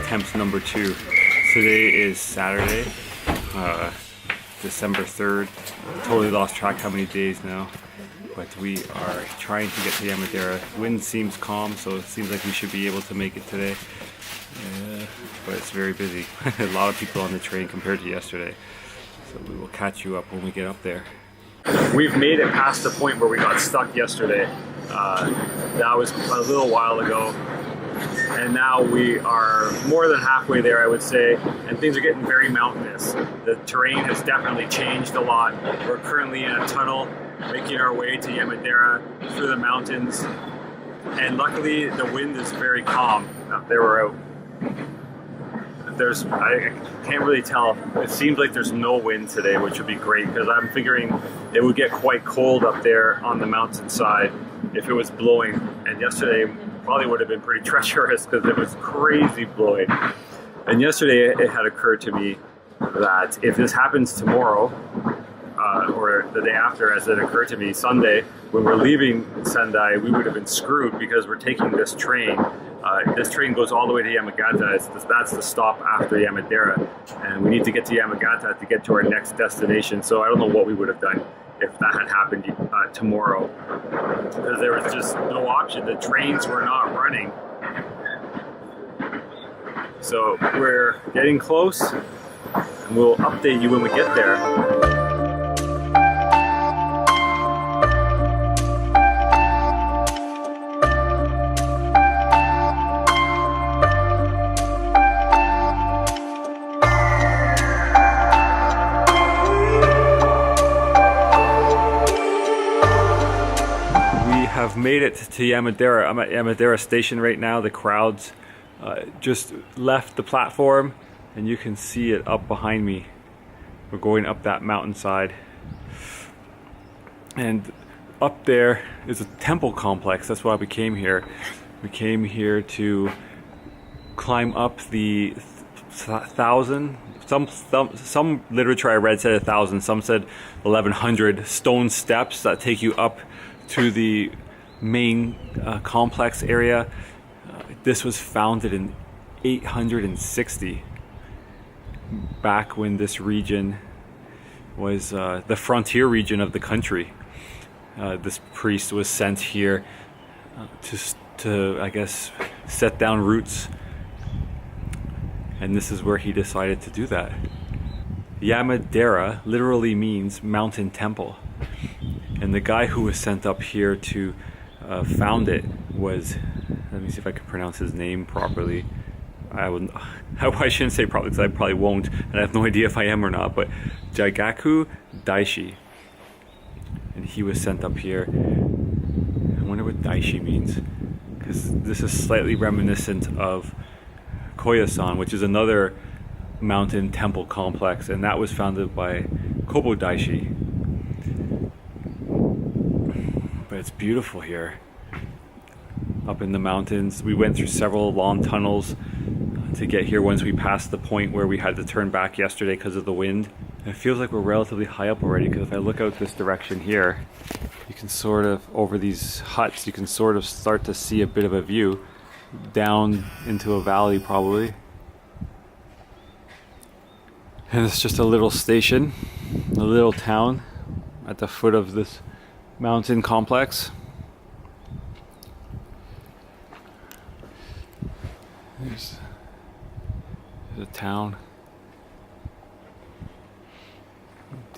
attempt number 2. Today is Saturday, December 3rd. Totally lost track how many days now. But we are trying to get to Yamadera. Wind seems calm, so it seems like we should be able to make it today. But it's very busy. A lot of people on the train compared to yesterday. So we will catch you up when we get up there. We've made it past the point where we got stuck yesterday. That was a little while ago. And now we are more than halfway there, I would say, and things are getting very mountainous. The terrain has definitely changed a lot. We're currently in a tunnel, making our way to Yamadera through the mountains. And luckily, the wind is very calm. There we're out. I can't really tell. It seems like there's no wind today, which would be great, because I'm figuring it would get quite cold up there on the mountainside if it was blowing. And yesterday probably would have been pretty treacherous because it was crazy blowing. And yesterday it had occurred to me that if this happens tomorrow, or the day after, as it occurred to me, Sunday, when we're leaving Sendai, we would have been screwed because we're taking this train. This train goes all the way to Yamagata. That's the stop after Yamadera. And we need to get to Yamagata to get to our next destination. So I don't know what we would have done if that had happened tomorrow. Because there was just no option. The trains were not running. So we're getting close, and we'll update you when we get there. Have made it to Yamadera. I'm at Yamadera Station right now. The crowds just left the platform, and you can see it up behind me. We're going up that mountainside, and up there is a temple complex. That's why we came here. We came here to climb up the 1,000. Some literature I read said 1,000. Some said 1,100 stone steps that take you up to the main complex area. This was founded in 860, back when this region was the frontier region of the country. This priest was sent here to I guess set down roots, and this is where he decided to do that. Yamadera literally means mountain temple, and the guy who was sent up here to found it was, let me see if I can pronounce his name properly. I shouldn't say probably, because I probably won't, and I have no idea if I am or not, but Jigaku Daishi. And he was sent up here. I wonder what Daishi means, because this is slightly reminiscent of Koyasan, which is another mountain temple complex, and that was founded by Kobo Daishi. But it's beautiful here up in the mountains. We went through several long tunnels to get here once we passed the point where we had to turn back yesterday because of the wind. It feels like we're relatively high up already, because if I look out this direction here, you can sort of, over these huts, you can sort of start to see a bit of a view down into a valley probably. And it's just a little station, a little town at the foot of this mountain complex. There's a town.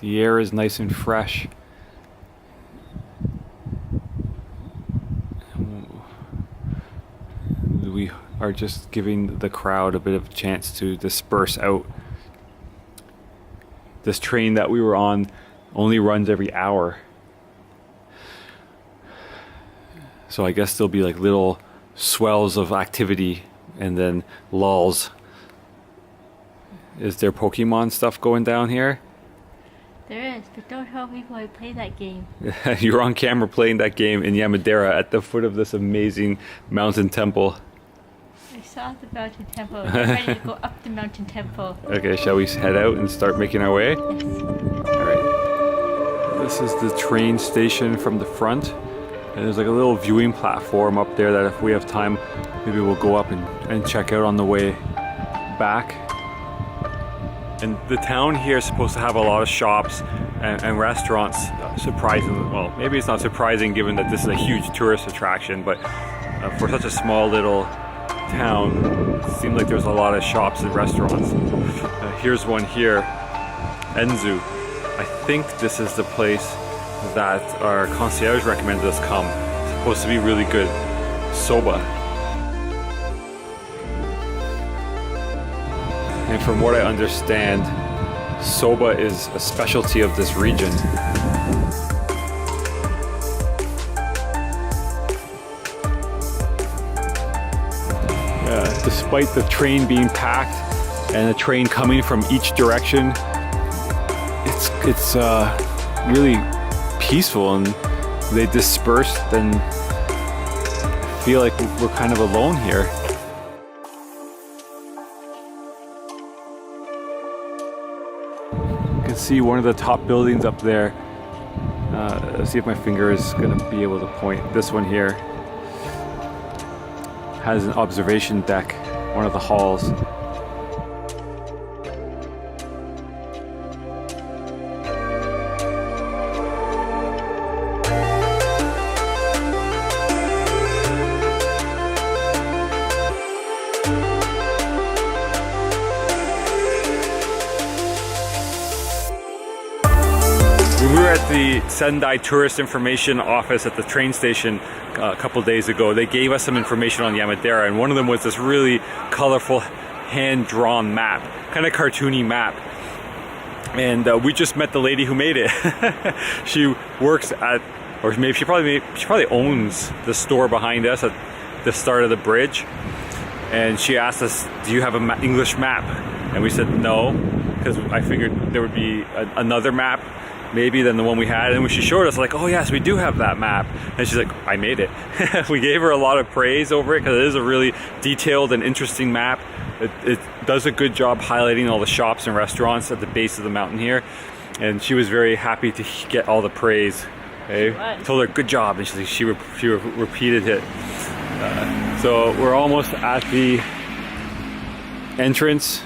The air is nice and fresh. We are just giving the crowd a bit of a chance to disperse out. This train that we were on only runs every hour. So I guess there'll be like little swells of activity and then lulls. Is there Pokemon stuff going down here? There is, but don't tell people I play that game. You're on camera playing that game in Yamadera at the foot of this amazing mountain temple. I saw the mountain temple. I'm ready to go up the mountain temple. Okay, shall we head out and start making our way? Yes. Alright. This is the train station from the front. And there's like a little viewing platform up there that if we have time, maybe we'll go up and check out on the way. back. And the town here is supposed to have a lot of shops and restaurants, surprisingly. Well, maybe it's not surprising given that this is a huge tourist attraction, but for such a small little town, it seemed like there's a lot of shops and restaurants. Here's one here, Enzu. I think this is the place that our concierge recommended us come. It's supposed to be really good soba. And from what I understand, soba is a specialty of this region. Despite the train being packed and the train coming from each direction, it's really peaceful, and they dispersed, and I feel like we're kind of alone here. You can see one of the top buildings up there. Let's see if my finger is going to be able to point. This one here has an observation deck, one of the halls. We were at the Sendai Tourist Information Office at the train station a couple days ago. They gave us some information on Yamadera, and one of them was this really colorful hand-drawn map, kind of cartoony map. And we just met the lady who made it. She works at, or maybe she probably owns the store behind us at the start of the bridge. And she asked us, "Do you have an English map?" And we said no, because I figured there would be another map maybe than the one we had. And when she showed us, like, "Oh yes, we do have that map," and she's like, "I made it." We gave her a lot of praise over it because it is a really detailed and interesting map. It does a good job highlighting all the shops and restaurants at the base of the mountain here, and she was very happy to get all the praise. Okay? Told her good job, and she repeated it. So we're almost at the entrance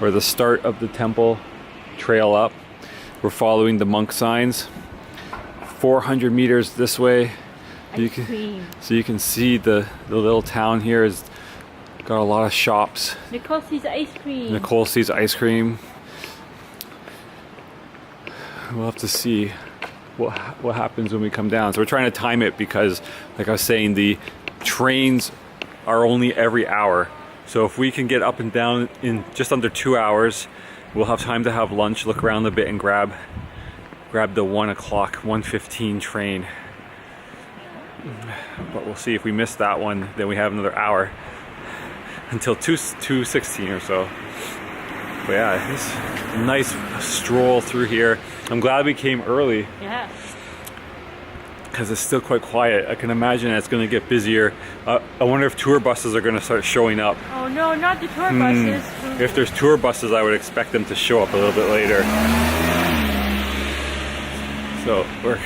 or the start of the temple trail up. We're following the monk signs. 400 meters this way. So you can see the little town here has got a lot of shops. Nicole sees ice cream. Nicole sees ice cream. We'll have to see what happens when we come down. So we're trying to time it because, like I was saying, the trains are only every hour. So if we can get up and down in just under 2 hours, we'll have time to have lunch, look around a bit, and grab the 1 o'clock, 1:15 train. But we'll see. If we miss that one, then we have another hour until 2:16 or so. But yeah, it's a nice stroll through here. I'm glad we came early. Yeah. Because it's still quite quiet. I can imagine it's going to get busier. I wonder if tour buses are going to start showing up. Oh no, not the tour buses. If there's tour buses, I would expect them to show up a little bit later. So we're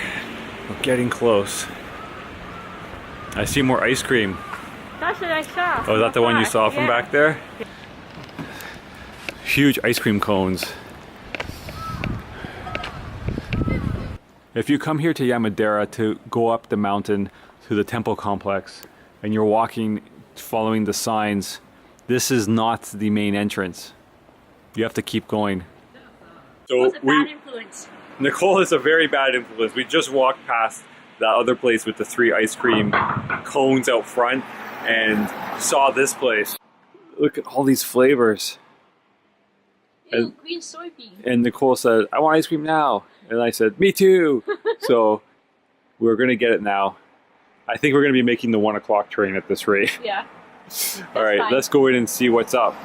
getting close. I see more ice cream. That's what I saw. Oh, is that the one you saw from back there? Huge ice cream cones. If you come here to Yamadera to go up the mountain to the temple complex and you're walking following the signs, this is not the main entrance. You have to keep going. So bad influence. Nicole is a very bad influence. We just walked past that other place with the 3 ice cream cones out front and saw this place. Look at all these flavors. Ew, green soybean. And Nicole said, "I want ice cream now." And I said, "Me too." So we're going to get it now. I think we're going to be making the 1 o'clock train at this rate. Yeah. All right, fine. Let's go in and see what's up.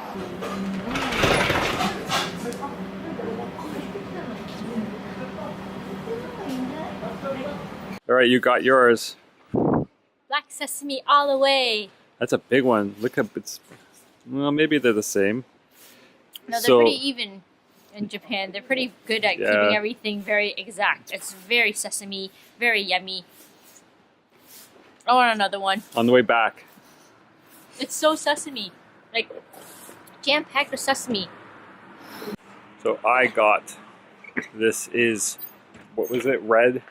All right, you got yours. Black sesame all the way. That's a big one. Look up, well, maybe they're the same. No, they're pretty even in Japan. They're pretty good at keeping everything very exact. It's very sesame, very yummy. I want another one. On the way back. It's so sesame. Like, jam-packed with sesame. So I got, this is, what was it, red?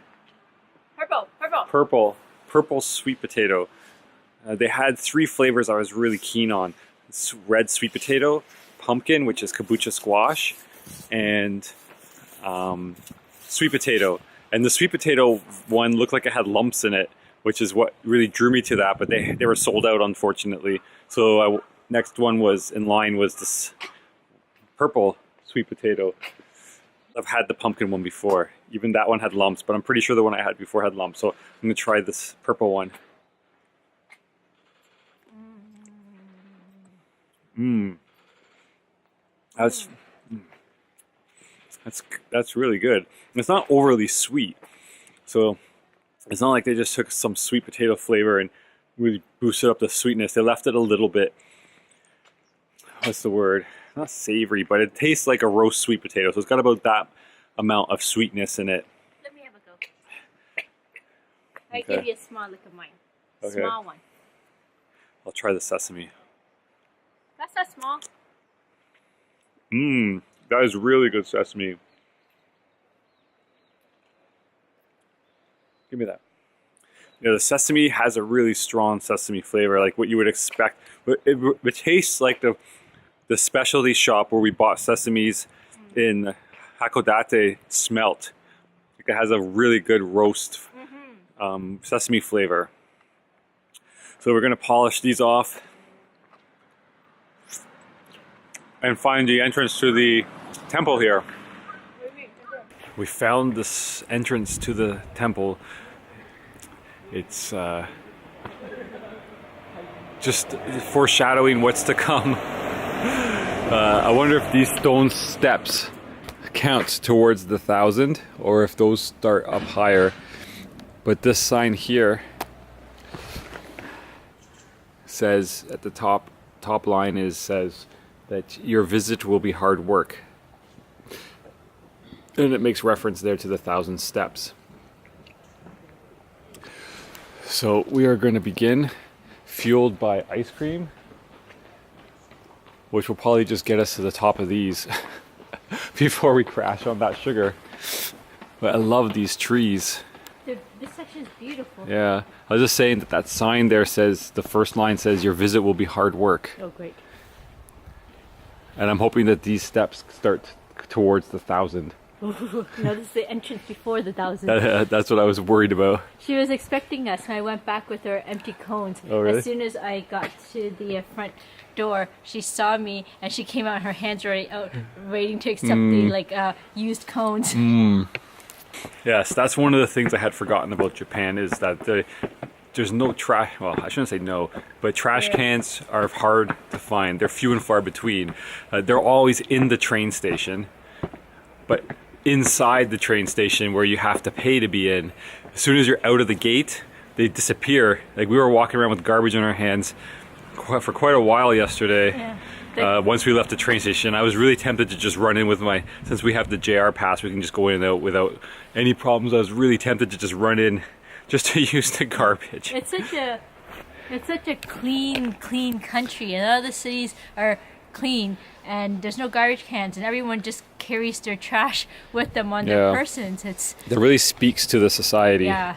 Purple sweet potato. They had 3 flavors I was really keen on. It's red sweet potato, pumpkin, which is kabocha squash, and sweet potato. And the sweet potato one looked like it had lumps in it, which is what really drew me to that, but they were sold out, unfortunately. So next one was in line was this purple sweet potato. I've had the pumpkin one before. Even that one had lumps, but I'm pretty sure the one I had before had lumps. So I'm gonna try this purple one. That's really good. It's not overly sweet, so it's not like they just took some sweet potato flavor and really boosted up the sweetness. They left it a little bit, what's the word? Not savory, but it tastes like a roast sweet potato. So it's got about that amount of sweetness in it. Let me have a go. I give you a small lick of mine. Okay. Small one. I'll try the sesame. That's not small. That is really good sesame. Give me that. Yeah, the sesame has a really strong sesame flavor, like what you would expect. It tastes like the specialty shop where we bought sesames in Hakodate smelt. Like it has a really good roast sesame flavor. So we're going to polish these off and find the entrance to the temple here. We found this entrance to the temple. It's just foreshadowing what's to come. I wonder if these stone steps count towards the 1,000 or if those start up higher. But this sign here says at the top line says that your visit will be hard work. And it makes reference there to the 1,000 steps. So we are going to begin, fueled by ice cream, which will probably just get us to the top of these before we crash on that sugar. But I love these trees. This section is beautiful. Yeah, I was just saying that sign there says, the first line says, your visit will be hard work. Oh, great. And I'm hoping that these steps start towards the 1,000. Ooh, no, this is the entrance before the 1,000. That's what I was worried about. She was expecting us when I went back with her empty cones. Oh, really? As soon as I got to the front door, she saw me and she came out, her hands already out, waiting to accept the used cones. Yes, that's one of the things I had forgotten about Japan, is that there's no trash. Well, I shouldn't say no, but trash cans are hard to find. They're few and far between. They're always in the train station, but inside the train station where you have to pay to be in, as soon as you're out of the gate, they disappear. Like, we were walking around with garbage in our hands for quite a while yesterday. Once we left the train station, I was really tempted to just run in with since we have the JR pass, we can just go in and out without any problems. I was really tempted to just run in just to use the garbage. It's such a clean country, and other cities are clean and there's no garbage cans and everyone just carries their trash with them on their persons. That really speaks to the society. Yeah.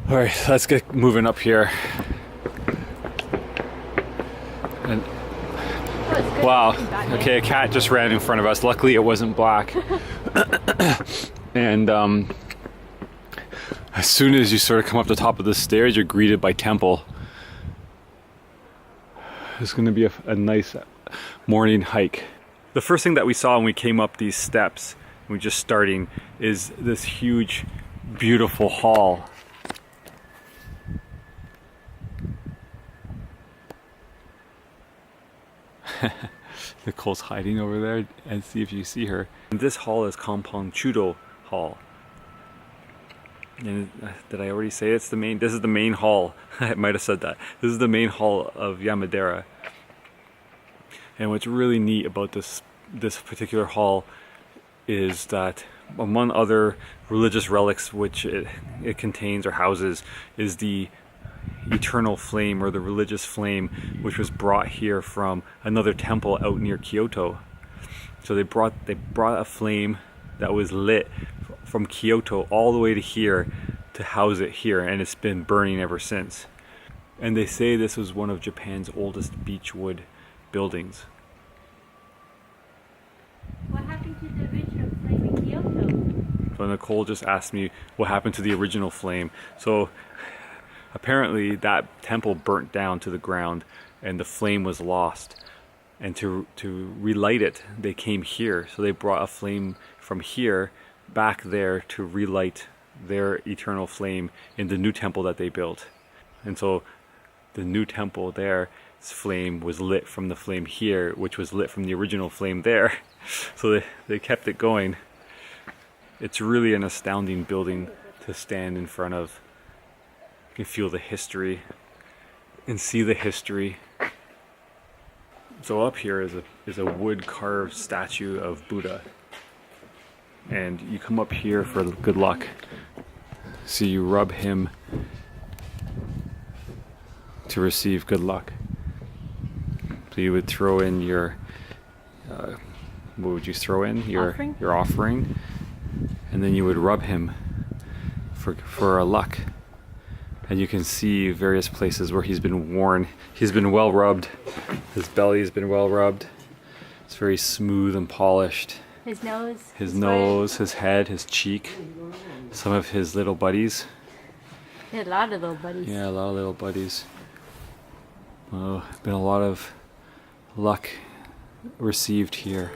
All right, let's get moving up here. And wow, okay, a cat just ran in front of us. Luckily it wasn't black. And as soon as you sort of come up the top of the stairs, you're greeted by temple. It's going to be a nice morning hike. The first thing that we saw when we came up these steps, we're just starting, is this huge, beautiful hall. Nicole's hiding over there, and see if you see her. And this hall is Kampong Chudo Hall. And did I already say it's the main? This is the main hall. I might have said that. This is the main hall of Yamadera. And what's really neat about this particular hall is that, among other religious relics which it contains or houses, is the eternal flame, or the religious flame, which was brought here from another temple out near Kyoto. So they brought a flame that was lit from Kyoto all the way to here to house it here, and it's been burning ever since. And they say this was one of Japan's oldest beechwood buildings. What happened to the original flame in Kyoto? So Nicole just asked me what happened to the original flame. So apparently that temple burnt down to the ground and the flame was lost. And to relight it, they came here. So they brought a flame from here back there to relight their eternal flame in the new temple that they built. And so the new temple there's flame was lit from the flame here, which was lit from the original flame there. So they kept it going. It's really an astounding building to stand in front of. You can feel the history and see the history. So up here is a wood carved statue of Buddha. And you come up here for good luck. So you rub him to receive good luck. So you would throw in your, what would you throw in? Your offering. And then you would rub him for a luck. And you can see various places where he's been worn. He's been well rubbed. His belly has been well rubbed. It's very smooth and polished. His nose. His nose, his head, his cheek. Some of his little buddies. He had a lot of little buddies. Yeah, a lot of little buddies. Oh, been a lot of luck received here.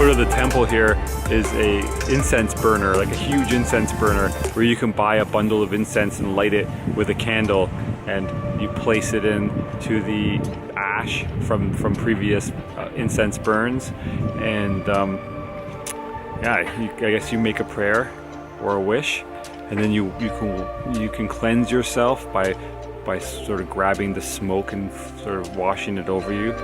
Of the temple here is a incense burner, like a huge incense burner, where you can buy a bundle of incense and light it with a candle, and you place it into the ash from previous incense burns, and I guess you make a prayer or a wish, and then you can cleanse yourself by sort of grabbing the smoke and sort of washing it over you.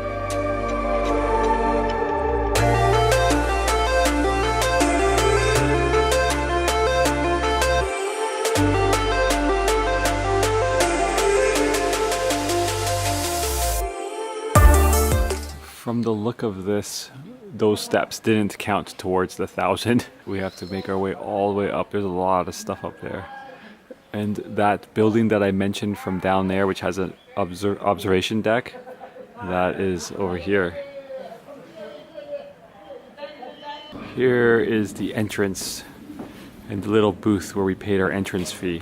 From the look of this, those steps didn't count towards the 1,000. We have to make our way all the way up. There's a lot of stuff up there. And that building that I mentioned from down there, which has an observation deck, that is over here. Here is the entrance and the little booth where we paid our entrance fee.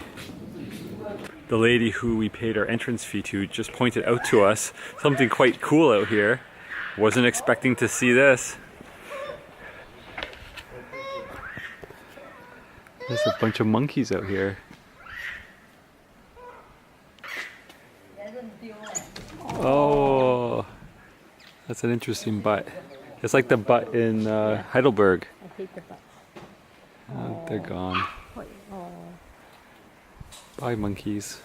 The lady who we paid our entrance fee to just pointed out to us something quite cool out here. Wasn't expecting to see this. There's a bunch of monkeys out here. Oh, that's an interesting butt. It's like the butt in Heidelberg. I hate the butts. Oh, they're gone. Oh. Bye, monkeys.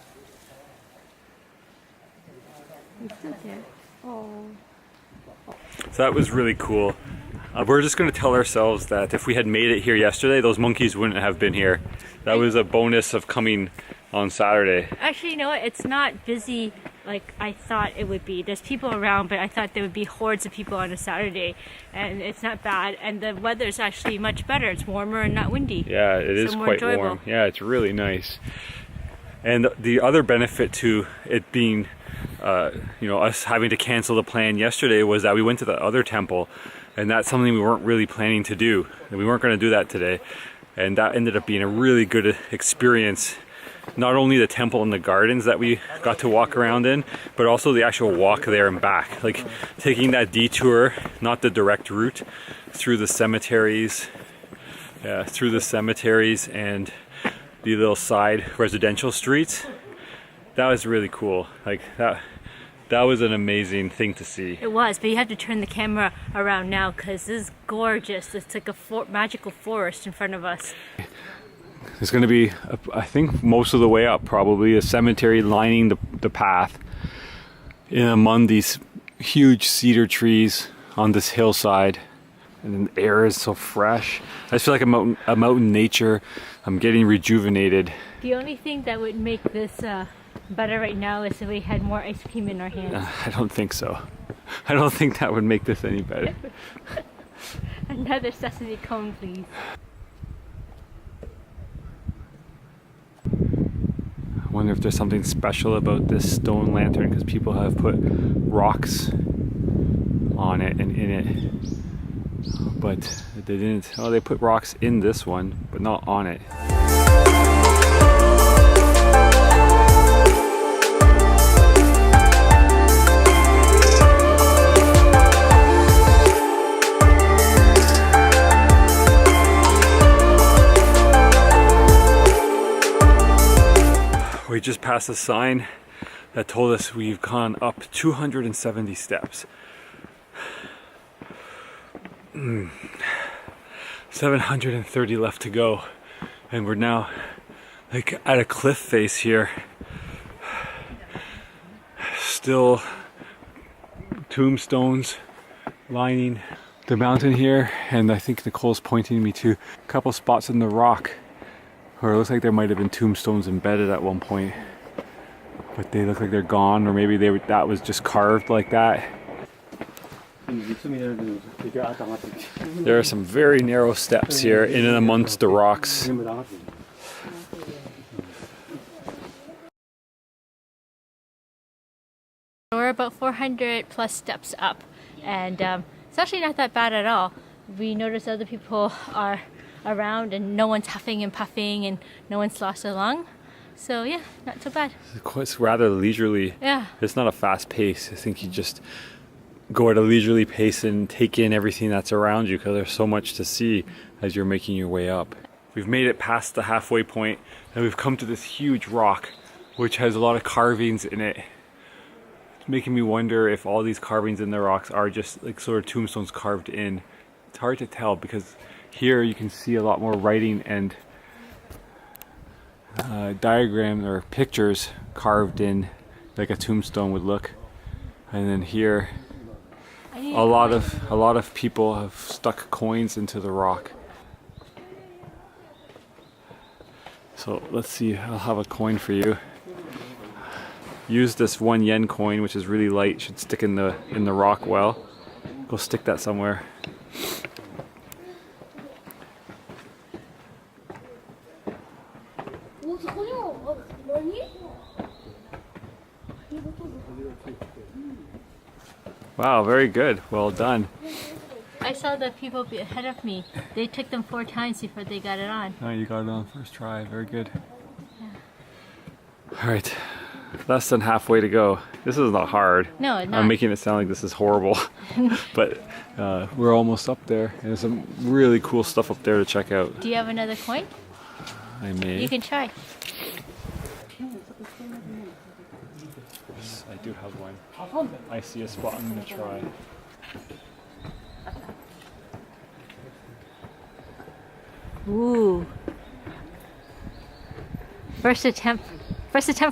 He's still there. Oh. So that was really cool. We're just going to tell ourselves that if we had made it here yesterday, those monkeys wouldn't have been here. That was a bonus of coming on Saturday. Actually, you know what? It's not busy like I thought it would be. There's people around, but I thought there would be hordes of people on a Saturday, and it's not bad. And the weather's actually much better. It's warmer and not windy. Yeah, it is quite warm. Yeah, it's really nice. And the other benefit to it being, us having to cancel the plan yesterday was that we went to the other temple, and that's something we weren't really planning to do. And we weren't going to do that today. And that ended up being a really good experience. Not only the temple and the gardens that we got to walk around in, but also the actual walk there and back. Like taking that detour, not the direct route, through the cemeteries, and the little side residential streets. That was really cool. Like that was an amazing thing to see. It was, but you have to turn the camera around now because this is gorgeous. It's like a magical forest in front of us. There's going to be, I think most of the way up probably, a cemetery lining the path in among these huge cedar trees on this hillside. And the air is so fresh. I just feel like I'm out in nature. I'm getting rejuvenated. The only thing that would make this better right now is if we had more ice cream in our hands. I don't think so. I don't think that would make this any better. Another sesame cone, please. I wonder if there's something special about this stone lantern, because people have put rocks on it and in it. But they didn't. Oh, they put rocks in this one, but not on it. We just passed a sign that told us we've gone up 270 steps. 730 left to go, and we're now like at a cliff face here. Still tombstones lining the mountain here, and I think Nicole's pointing me to a couple spots in the rock where it looks like there might have been tombstones embedded at one point, but they look like they're gone, or maybe that was just carved like that. There are some very narrow steps here in and amongst the rocks. We're about 400 plus steps up, and it's actually not that bad at all. We notice other people are around and no one's huffing and puffing and no one's lost a lung. So yeah, not so bad. It's rather leisurely. Yeah. It's not a fast pace. I think you just go at a leisurely pace and take in everything that's around you, because there's so much to see as you're making your way up. We've made it past the halfway point and we've come to this huge rock which has a lot of carvings in it. It's making me wonder if all these carvings in the rocks are just like sort of tombstones carved in. It's hard to tell, because here you can see a lot more writing and diagrams or pictures carved in like a tombstone would look. And then here a lot of people have stuck coins into the rock. So let's see, I'll have a coin for you. Use this 1 yen coin, which is really light, should stick in the rock well. Go stick that somewhere. Wow, very good. Well done. I saw the people ahead of me. They took them 4 times before they got it on. Oh, you got it on first try. Very good. Yeah. All right. Less than halfway to go. This is not hard. No, it's not. I'm making it sound like this is horrible. But we're almost up there. And there's some really cool stuff up there to check out. Do you have another coin? I may. You can try. Yes, I do have one. I see a spot I'm going to try. Ooh. First attempt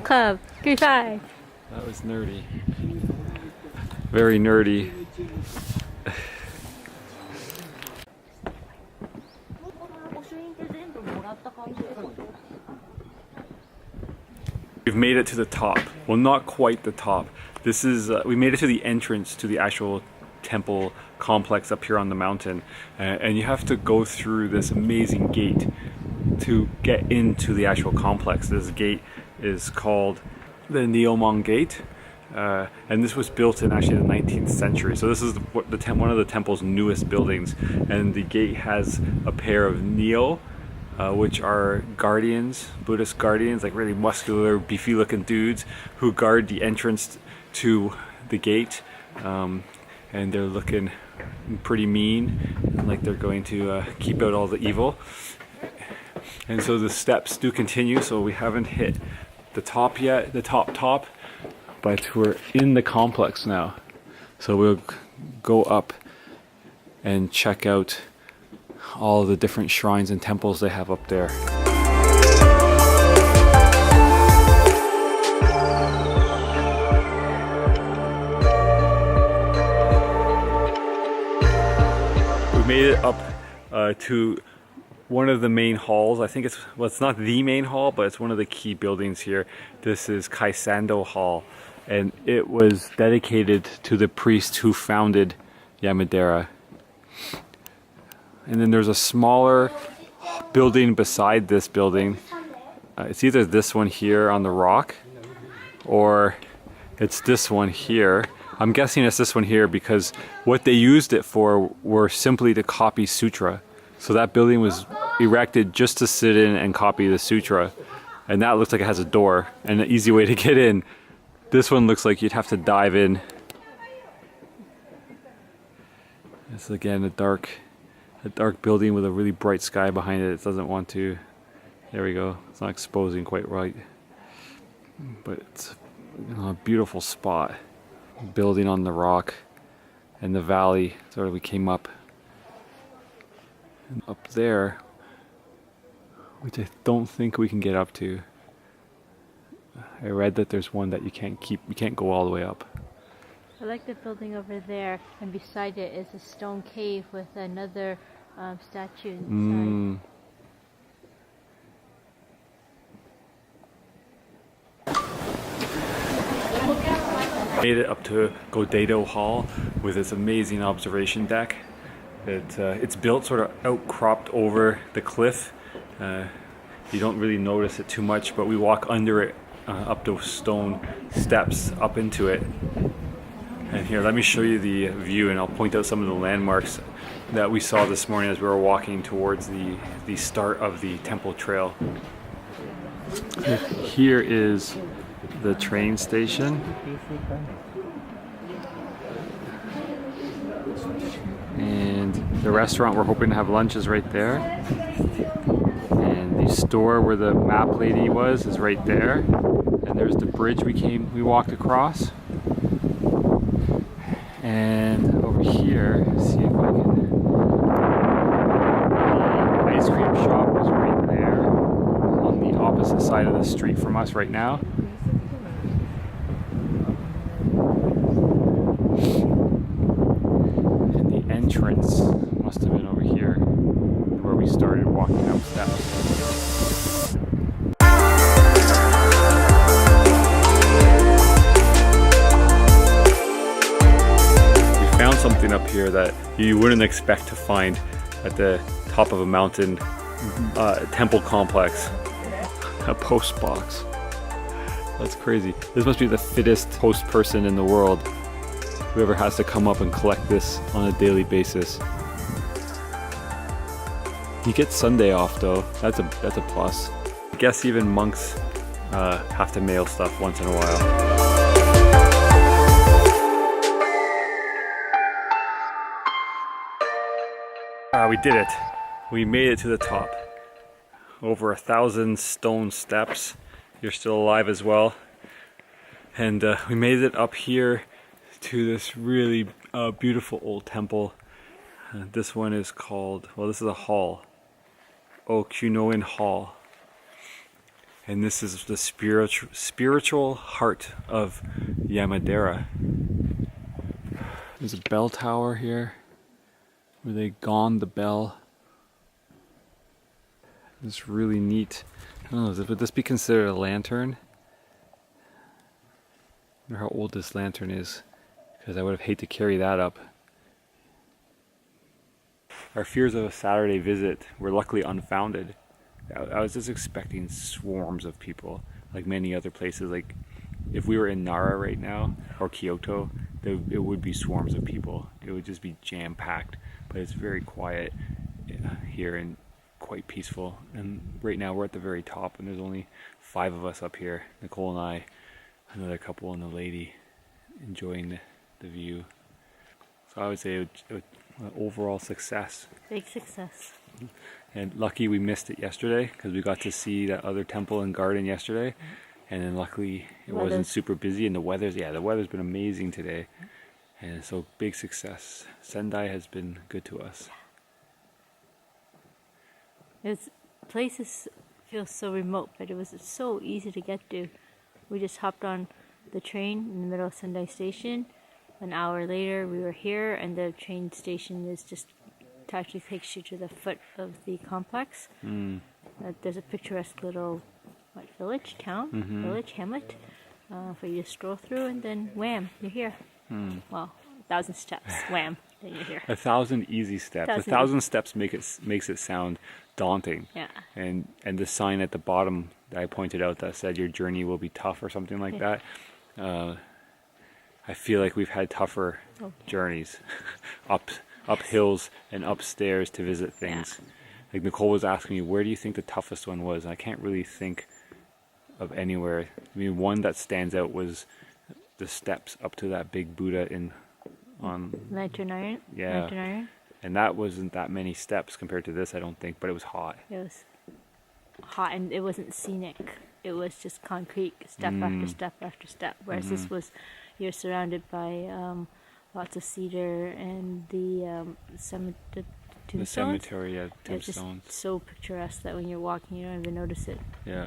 club. Give me 5. That was nerdy. Very nerdy. We've made it to the top. Well, not quite the top. This is, we made it to the entrance to the actual temple complex up here on the mountain. And you have to go through this amazing gate to get into the actual complex. This gate is called the Neomon Gate. And this was built in actually the 19th century. So this is one of the temple's newest buildings. And the gate has a pair of Neo, which are guardians, Buddhist guardians, like really muscular, beefy looking dudes who guard the entrance to the gate. And they're looking pretty mean, like they're going to keep out all the evil. And so the steps do continue, so we haven't hit the top yet, the top, but we're in the complex now. So we'll go up and check out all the different shrines and temples they have up there. we made it up to one of the main halls. I think it's not the main hall, but it's one of the key buildings here. This is Kaisando Hall, and it was dedicated to the priest who founded Yamadera. And then there's a smaller building beside this building. It's either this one here on the rock, or it's this one here. I'm guessing it's this one here because what they used it for were simply to copy sutra. So that building was erected just to sit in and copy the sutra. And that looks like it has a door and an easy way to get in. This one looks like you'd have to dive in. This is again a dark building with a really bright sky behind it. It doesn't want to. There we go. It's not exposing quite right. But it's a beautiful spot. Building on the rock and the valley. Sort of we came up. And up there, which I don't think we can get up to. I read that there's one that you can't go all the way up. I like the building over there, and beside it is a stone cave with another statue inside. Made it up to Godeido Hall with its amazing observation deck. It's built sort of outcropped over the cliff. You don't really notice it too much, but we walk under it up those stone steps up into it. And here, let me show you the view, and I'll point out some of the landmarks that we saw this morning as we were walking towards the start of the temple trail. Here is the train station. And the restaurant we're hoping to have lunch is right there. And the store where the map lady was is right there. And there's the bridge we walked across. And over here, see if I can. The ice cream shop was right there on the opposite side of the street from us right now. And the entrance must have been over here where we started walking up steps. Found something up here that you wouldn't expect to find at the top of a mountain temple complex. A post box. That's crazy. This must be the fittest post person in the world. Whoever has to come up and collect this on a daily basis. You get Sunday off though. That's a plus. I guess even monks have to mail stuff once in a while. We did it. We made it to the top. Over 1,000 stone steps. You're still alive as well. And we made it up here to this really beautiful old temple. This one is called, well, this is a hall. Okunoin Hall. And this is the spiritual heart of Yamadera. There's a bell tower here, where they gong the bell. It's really neat. I don't know, would this be considered a lantern? I wonder how old this lantern is, because I would have hated to carry that up. Our fears of a Saturday visit were luckily unfounded. I was just expecting swarms of people, like many other places. Like if we were in Nara right now, or Kyoto, it would be swarms of people. It would just be jam-packed. But it's very quiet here and quite peaceful. And right now we're at the very top, and there's only 5 of us up here. Nicole and I, another couple, and the lady enjoying the view. So I would say it was an overall success. Big success. And lucky we missed it yesterday because we got to see that other temple and garden yesterday. And then luckily it wasn't super busy, and the weather's been amazing today. And so big success. Sendai has been good to us. This place feels so remote, but it was so easy to get to. We just hopped on the train in the middle of Sendai Station. An hour later we were here, and the train station is just lift actually takes you to the foot of the complex. There's a picturesque little village, hamlet, for you to stroll through, and then wham, you're here. Well, 1,000 steps, wham, then you're here. 1,000 easy steps. 1,000 steps makes it sound daunting. Yeah. And the sign at the bottom that I pointed out that said your journey will be tough or something like that. I feel like we've had tougher journeys, up hills and upstairs to visit things. Yeah. Like Nicole was asking me, where do you think the toughest one was? And I can't really think of anywhere. I mean, one that stands out was the steps up to that big Buddha on Lantern Iron. Yeah. Lantern Iron. And that wasn't that many steps compared to this, I don't think, but it was hot. It was hot, and it wasn't scenic. It was just concrete, step after step after step. Whereas this was, you're surrounded by lots of cedar and the tombstones. The cemetery, yeah, It's tombstones. just so picturesque that when you're walking, you don't even notice it. Yeah.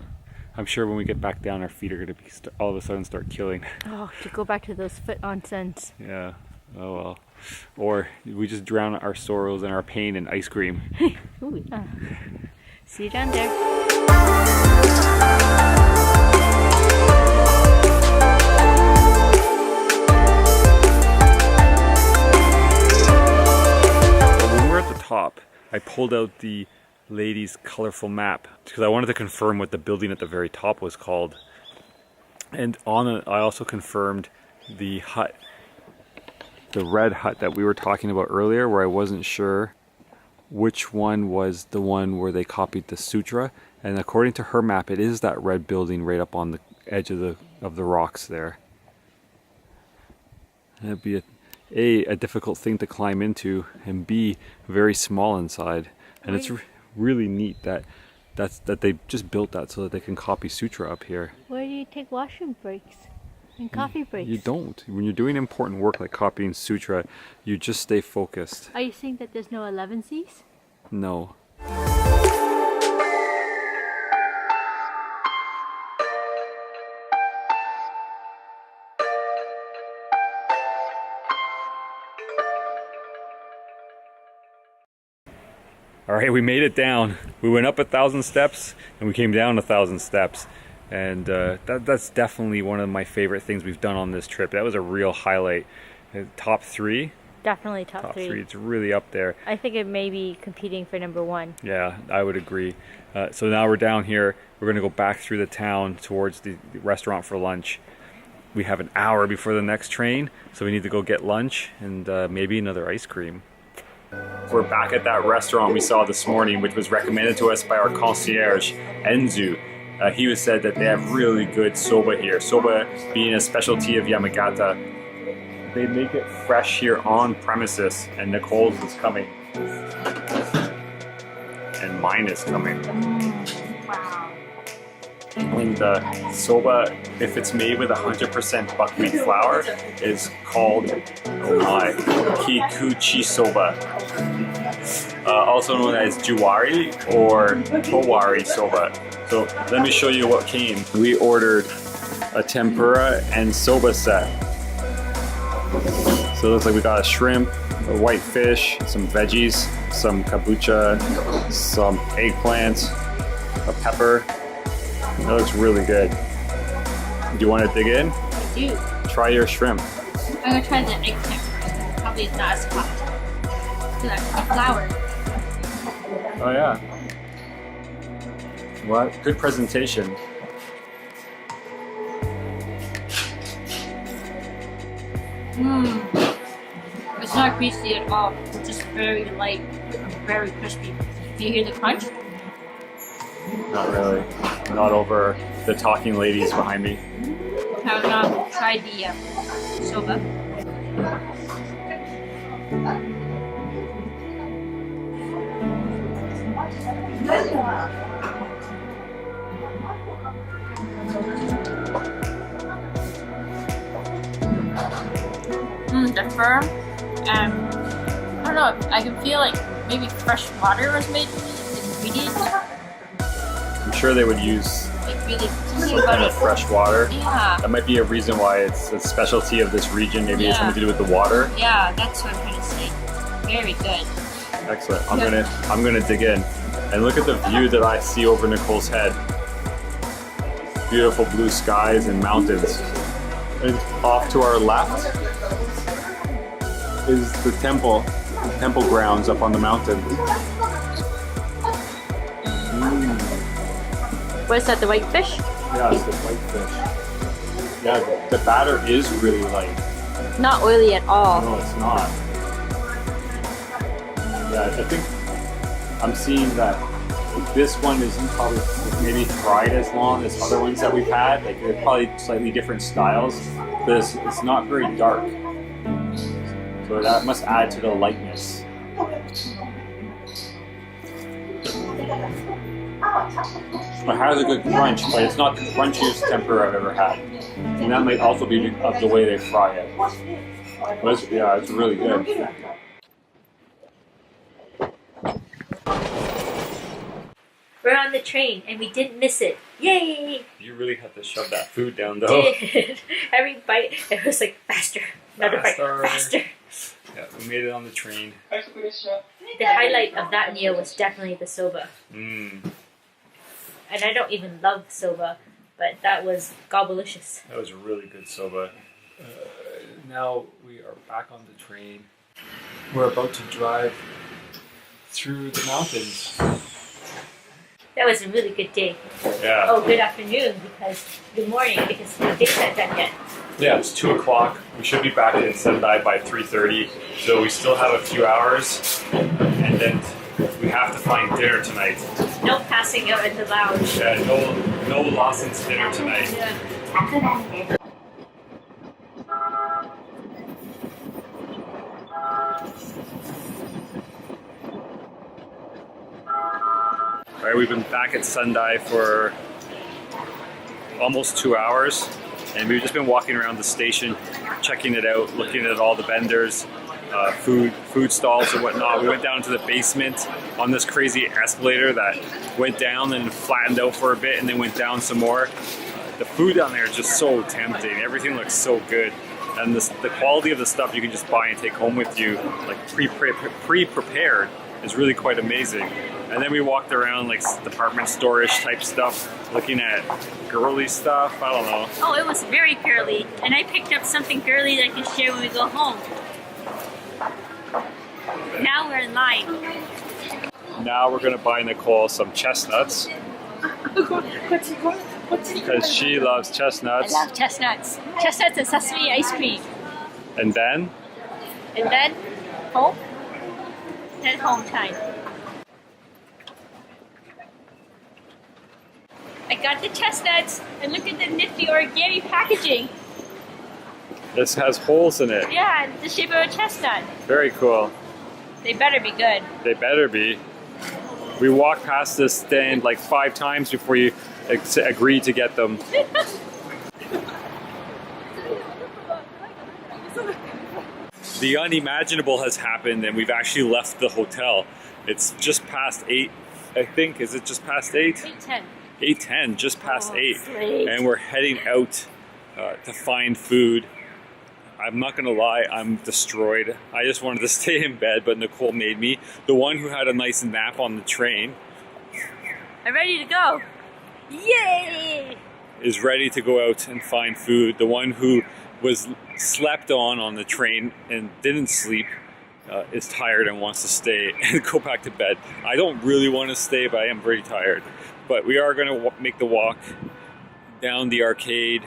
I'm sure when we get back down, our feet are going to be all of a sudden start killing. Oh, to go back to those foot onsens. Yeah. Oh well. Or we just drown our sorrows and our pain in ice cream. Ooh, yeah. See you down there. When we're at the top, I pulled out the lady's colorful map because I wanted to confirm what the building at the very top was called. And on it, I also confirmed the hut, the red hut that we were talking about earlier, where I wasn't sure which one was the one where they copied the sutra. And according to her map, it is that red building right up on the edge of the rocks there. And it'd be a difficult thing to climb into, and B, very small inside. And it's really neat that they just built that so that they can copy sutra up here. Where do you take washroom breaks and coffee breaks? You don't. When you're doing important work like copying sutra, you just stay focused. Are you saying that there's no 11 C's? No. All right, we made it down. We went up 1,000 steps and we came down 1,000 steps. And that's definitely one of my favorite things we've done on this trip. That was a real highlight. Top 3? Definitely top three. It's really up there. I think it may be competing for number 1. Yeah, I would agree. So now we're down here. We're going to go back through the town towards the restaurant for lunch. We have an hour before the next train, so we need to go get lunch and maybe another ice cream. We're back at that restaurant we saw this morning, which was recommended to us by our concierge, Enzu. He said that they have really good soba here. Soba being a specialty of Yamagata. They make it fresh here on premises, and Nicole's is coming. And mine is coming. Wow. And soba, if it's made with 100% buckwheat flour, is called, oh my, kikuchi soba. Also known as juwari or towari soba. So let me show you what came. We ordered a tempura and soba set. So it looks like we got a shrimp, a white fish, some veggies, some kabocha, some eggplant, a pepper. That looks really good. Do you want to dig in? I do. Try your shrimp. I'm going to try the eggplant first. Probably it's not as hot. Look at that flour. Oh yeah. What? Good presentation. It's not greasy at all. It's just very light and very crispy. Do you hear the crunch? Not really. Not over the talking ladies behind me. I've not tried the soba. The firm, I don't know, I can feel like maybe fresh water was made with the ingredients. I'm sure they would use Like really some kind of fresh water. Yeah. That might be a reason why it's a specialty of this region. Maybe it's something to do with the water. Yeah, that's what I'm trying to say. Very good. Excellent. I'm gonna dig in and look at the view that I see over Nicole's head. Beautiful blue skies and mountains. And off to our left is the temple grounds up on the mountain. What is that, the white fish? Yeah, it's the white fish. Yeah, the batter is really light. Not oily at all. No, it's not. Yeah, I think I'm seeing that this one isn't probably maybe fried as long as other ones that we've had. Like they're probably slightly different styles, but it's not very dark. So that must add to the lightness. It has a good crunch, but it's not the crunchiest tempura I've ever had. And that might also be of the way they fry it. But it's really good. We're on the train and we didn't miss it. Yay! You really had to shove that food down though. Did. Every bite, it was like faster. Another bite, faster. Yeah, we made it on the train. The highlight of that meal was definitely the soba. And I don't even love soba, but that was gobblicious. That was really good soba. Now we are back on the train. We're about to drive through the mountains. That was a really good day. Yeah. Oh, good afternoon, because good morning, because the day's not done yet. Yeah, it's 2 o'clock. We should be back in Sendai by 3:30, so we still have a few hours, and then we have to find dinner tonight. No passing out in the lounge. Yeah, no Lawson's dinner tonight. Yeah. All right, we've been back at Sendai for almost 2 hours, and we've just been walking around the station, checking it out, looking at all the vendors, food stalls and whatnot. We went down to the basement on this crazy escalator that went down and flattened out for a bit and then went down some more. The food down there is just so tempting. Everything looks so good. And the quality of the stuff you can just buy and take home with you, like pre-prepared, is really quite amazing. And then we walked around like department store-ish type stuff, looking at girly stuff. I don't know. Oh, it was very girly. And I picked up something girly that I can share when we go home. Now we're in line. Now we're gonna buy Nicole some chestnuts. Because she loves chestnuts. I love chestnuts. Chestnuts and sesame ice cream. And then? And then home. Then home time. I got the chestnuts, and look at the nifty organic packaging. This has holes in it. Yeah, the shape of a chestnut. Very cool. They better be good. They better be. We walked past this stand like 5 times before you agreed to get them. The unimaginable has happened, and we've actually left the hotel. It's just past 8, I think. Is it just past 8? 8:10. 8:10, just past 8. Late. And we're heading out to find food. I'm not gonna lie, I'm destroyed. I just wanted to stay in bed, but Nicole made me. The one who had a nice nap on the train. I'm ready to go. Yay! Is ready to go out and find food. The one who was slept on the train and didn't sleep is tired and wants to stay and go back to bed. I don't really want to stay, but I am very tired. But we are going to make the walk down the arcade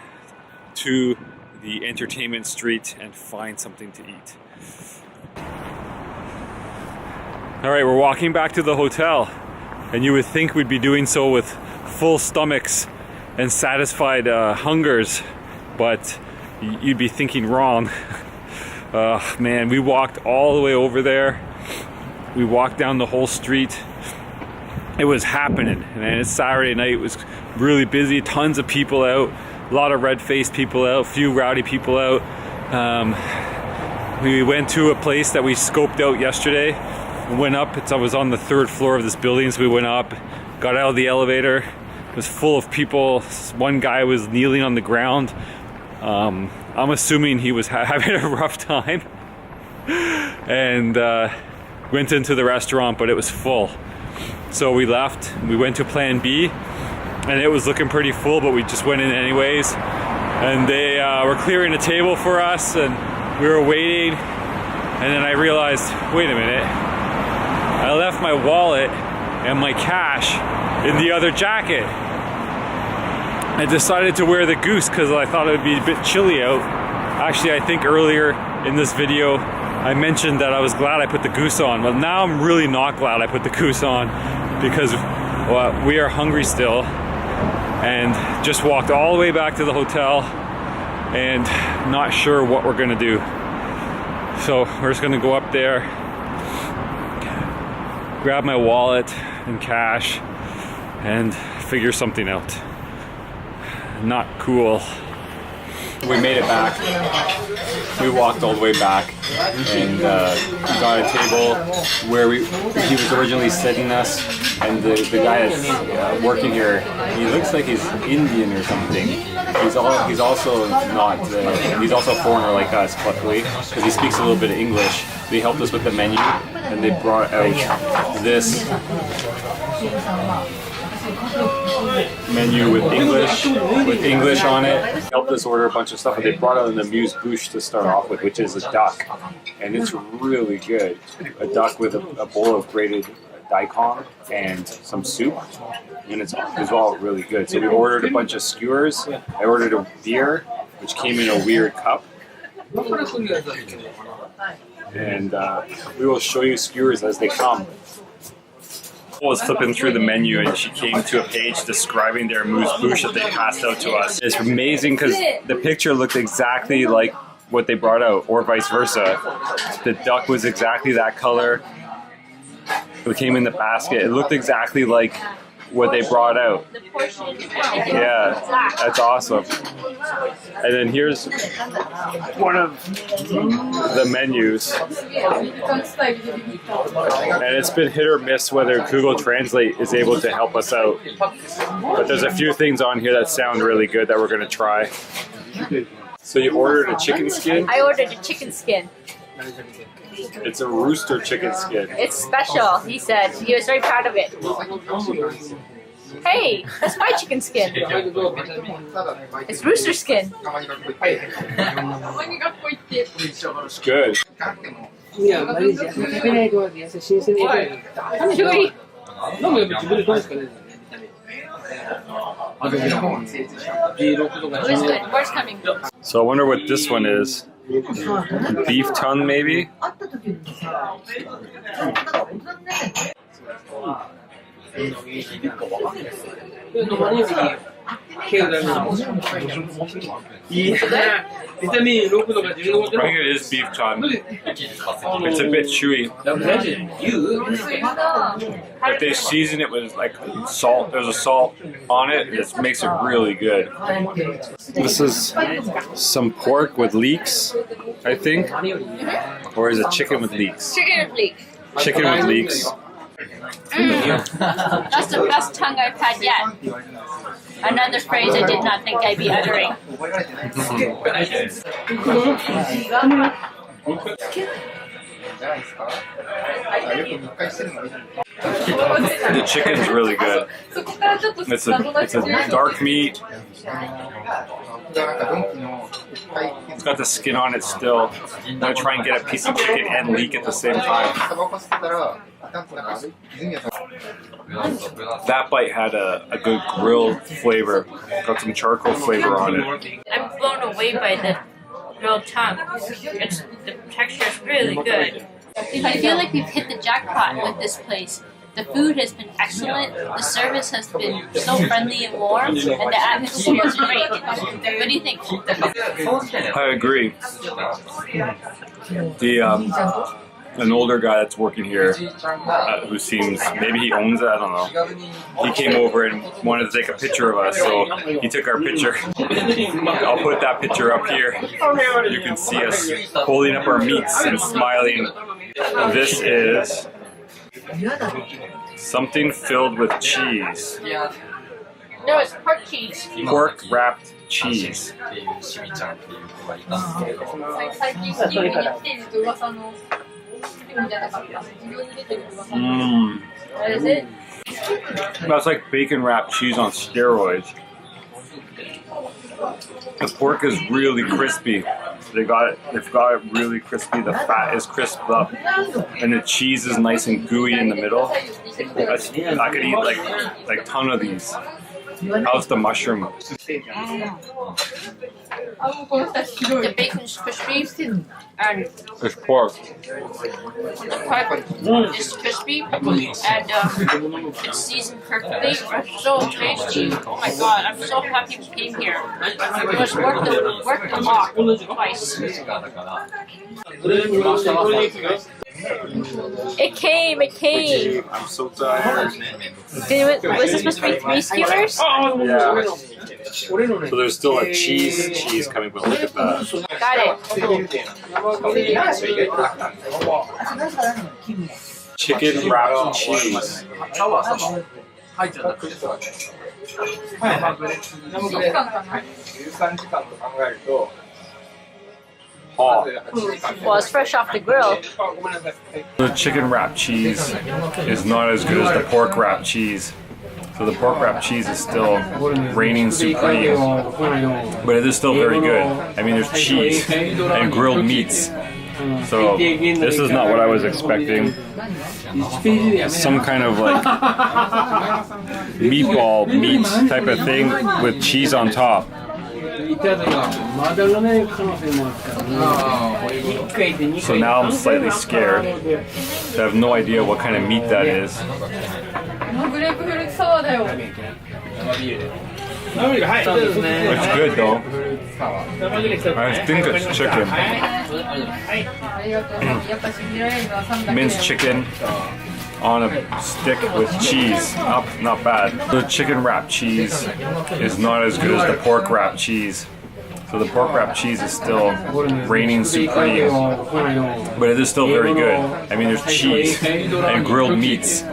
to the entertainment street and find something to eat. All right, we're walking back to the hotel, and you would think we'd be doing so with full stomachs and satisfied hungers, but you'd be thinking wrong. Man, we walked all the way over there. We walked down the whole street. It was happening, and it's Saturday night. It was really busy, tons of people out, a lot of red-faced people out, a few rowdy people out. We went to a place that we scoped out yesterday. We went up, I was on the 3rd floor of this building, so we went up, got out of the elevator. It was full of people. One guy was kneeling on the ground. I'm assuming he was having a rough time. And went into the restaurant, but it was full. So we left, we went to plan B, and it was looking pretty full, but we just went in anyways. And they were clearing a table for us, and we were waiting. And then I realized, wait a minute, I left my wallet and my cash in the other jacket. I decided to wear the goose because I thought it would be a bit chilly out. Actually, I think earlier in this video, I mentioned that I was glad I put the goose on. But now I'm really not glad I put the goose on because we are hungry still and just walked all the way back to the hotel and not sure what we're gonna do. So we're just gonna go up there, grab my wallet and cash and figure something out. Not cool. We made it back. We walked all the way back and got a table where he was originally sitting us, and the guy that's working here, he looks like he's Indian or something. He's also not. He's also a foreigner like us, luckily, because he speaks a little bit of English. They helped us with the menu, and they brought out this menu with English on it. Helped us order a bunch of stuff, and they brought out an amuse-bouche to start off with, which is a duck, and it's really good. A duck with a bowl of grated daikon and some soup, and it's all really good. So we ordered a bunch of skewers. I ordered a beer, which came in a weird cup, and we will show you skewers as they come. Was flipping through the menu and she came to a page describing their amuse-bouche that they passed out to us. It's amazing because the picture looked exactly like what they brought out, or vice versa. The duck was exactly that color. It came in the basket. It looked exactly like what they brought out. Yeah, that's awesome. And then here's one of the menus. And it's been hit or miss whether Google Translate is able to help us out. But there's a few things on here that sound really good that we're going to try. So you ordered a chicken skin? I ordered a chicken skin. It's a rooster chicken skin. It's special, he said. He was very proud of it. Hey, that's my chicken skin. It's rooster skin. It's good. Chewy. Where's coming? So I wonder what this one is. Beef tongue, maybe? I think it is beef tongue. It's a bit chewy. But they season it with like salt. There's a salt on it. It makes it really good. This is some pork with leeks, I think. Or is it chicken with leeks? Chicken with leeks. Chicken with leeks. That's the best tongue I've had yet. Another phrase I did not think I'd be uttering. The chicken's really good. It's a dark meat. It's got the skin on it still. I'm going to try and get a piece of chicken and leek at the same time. That bite had a good grilled flavor. Got some charcoal flavor on it. I'm blown away by the grilled tongue. The texture is really good. I feel like we've hit the jackpot with this place. The food has been excellent, the service has been so friendly and warm, and the atmosphere is great. What do you think? I agree. An older guy that's working here, who seems, maybe he owns it, I don't know. He came over and wanted to take a picture of us, so he took our picture. I'll put that picture up here. You can see us holding up our meats and smiling. This is something filled with cheese. No, it's pork cheese. Pork wrapped cheese. What is it? That's like bacon wrapped cheese on steroids. The pork is really crispy. They've got it really crispy. The fat is crisped up, and the cheese is nice and gooey in the middle. I could eat like a ton of these. How's the mushroom? The bacon's crispy and It's pork. the pork is crispy and it's seasoned perfectly. It's so tasty. Oh my god, I'm so happy we came here. It was worth the walk twice. It came. I'm so tired. Was this supposed to be 3 skewers? Yeah. So there's still a cheese coming, but look at that. Got it. Chicken wrapped cheese. Hot. Well, it's fresh off the grill. The chicken wrapped cheese is not as good as the pork wrapped cheese. So the pork wrapped cheese is still reigning supreme, but it is still very good. I mean, there's cheese and grilled meats. So this is not what I was expecting. Some kind of like meatball meat type of thing with cheese on top. So now I'm slightly scared. I have no idea what kind of meat that is. It's good though. I think it's chicken. Minced chicken on a stick with cheese. Not bad. The chicken wrapped cheese is not as good as the pork wrapped cheese. So the pork wrapped cheese is still reigning supreme, but it is still very good. I mean, there's cheese and grilled meats.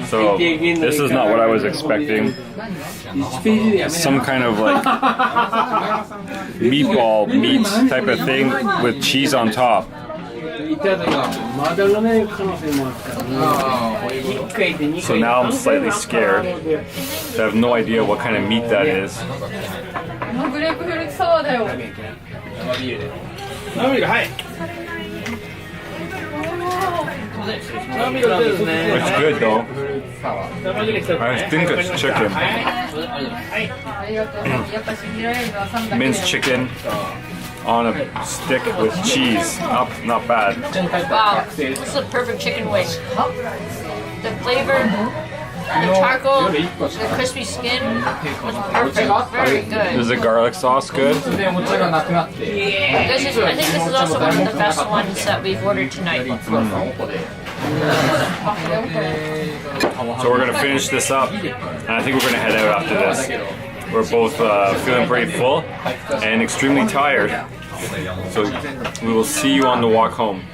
So this is not what I was expecting. Some kind of like meatball meat type of thing with cheese on top. So now I'm slightly scared. I have no idea what kind of meat that is. It's good though. I think it's chicken. Minced chicken on a stick with cheese. Not bad. Wow, this is a perfect chicken wing. The flavor, the charcoal, the crispy skin was perfect. Very good. Is the garlic sauce good? I think this is also one of the best ones that we've ordered tonight. So we're gonna finish this up, and I think we're gonna head out after this. We're both feeling pretty full and extremely tired. So we will see you on the walk home.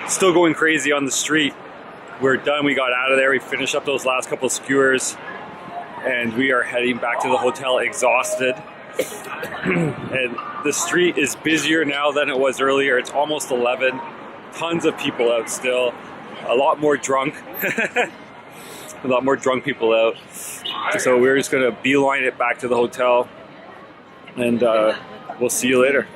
Still going crazy on the street. We're done, we got out of there, we finished up those last couple skewers, and we are heading back to the hotel exhausted. And the street is busier now than it was earlier. It's almost 11. Tons of people out still. A lot more drunk. A lot more drunk people out. So we're just gonna beeline it back to the hotel, and we'll see you later.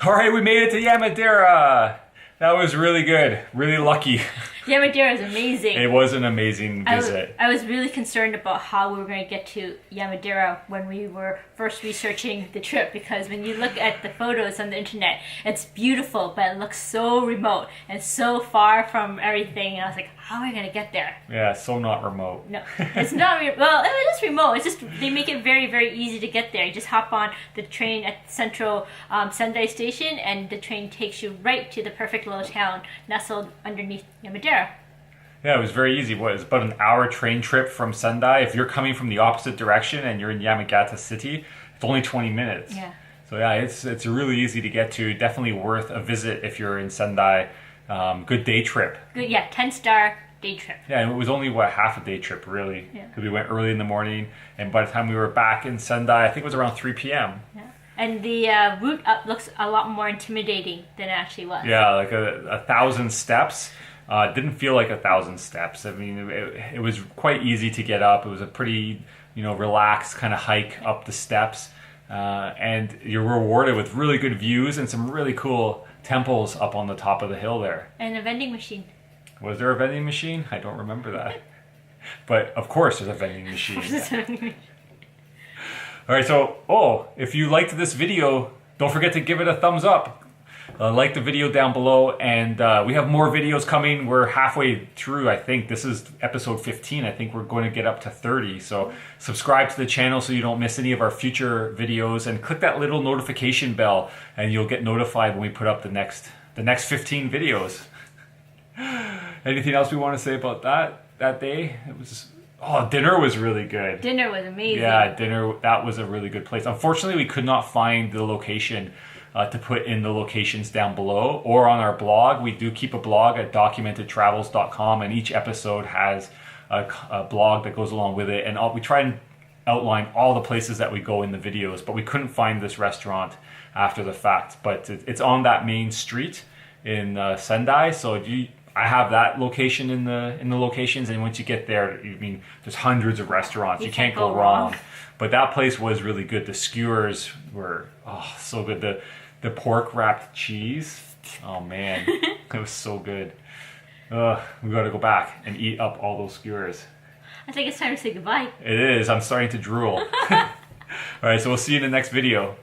All right, we made it to Yamadera. That was really good. Really lucky. Yamadera is amazing. It was an amazing visit. I was really concerned about how we were going to get to Yamadera when we were first researching the trip, because when you look at the photos on the internet, it's beautiful, but it looks so remote and so far from everything. And I was like, how are we going to get there? Yeah, so not remote. No, it's not. Well, it is remote. It's just they make it very, very easy to get there. You just hop on the train at Central Sendai Station, and the train takes you right to the perfect little town nestled underneath Yamadera. Yeah, it was very easy. What, it's about an hour train trip from Sendai. If you're coming from the opposite direction and you're in Yamagata City, it's only 20 minutes. Yeah. So yeah, it's really easy to get to. Definitely worth a visit if you're in Sendai. Good day trip. Good, yeah, 10-star day trip. Yeah, and it was only, half a day trip, really. Yeah. Because we went early in the morning, and by the time we were back in Sendai, I think it was around 3 p.m. Yeah. And the route up looks a lot more intimidating than it actually was. Yeah, like 1,000 steps. Didn't feel like 1,000 steps. I mean, it was quite easy to get up. It was a pretty, relaxed kind of hike up the steps. And you're rewarded with really good views and some really cool temples up on the top of the hill there. And a vending machine. Was there a vending machine? I don't remember that. But of course there's a vending machine. All right, so, if you liked this video, don't forget to give it a thumbs up. Like the video down below, and we have more videos coming. We're halfway through, I think. This is episode 15. I think we're going to get up to 30. So subscribe to the channel so you don't miss any of our future videos, and click that little notification bell, and you'll get notified when we put up the next 15 videos. Anything else we want to say about that day? It was... Oh, dinner was really good. Dinner was amazing. Yeah, that was a really good place. Unfortunately, we could not find the location to put in the locations down below or on our blog. We do keep a blog at documentedtravels.com, and each episode has a blog that goes along with it. And we try and outline all the places that we go in the videos, but we couldn't find this restaurant after the fact. But it's on that main street in Sendai, so I have that location in the locations, and once you get there, there's hundreds of restaurants. You can't go wrong. But that place was really good. The skewers were so good. The pork wrapped cheese, oh man, it was so good. We got to go back and eat up all those skewers. I think it's time to say goodbye. It is. I'm starting to drool. All right, so we'll see you in the next video.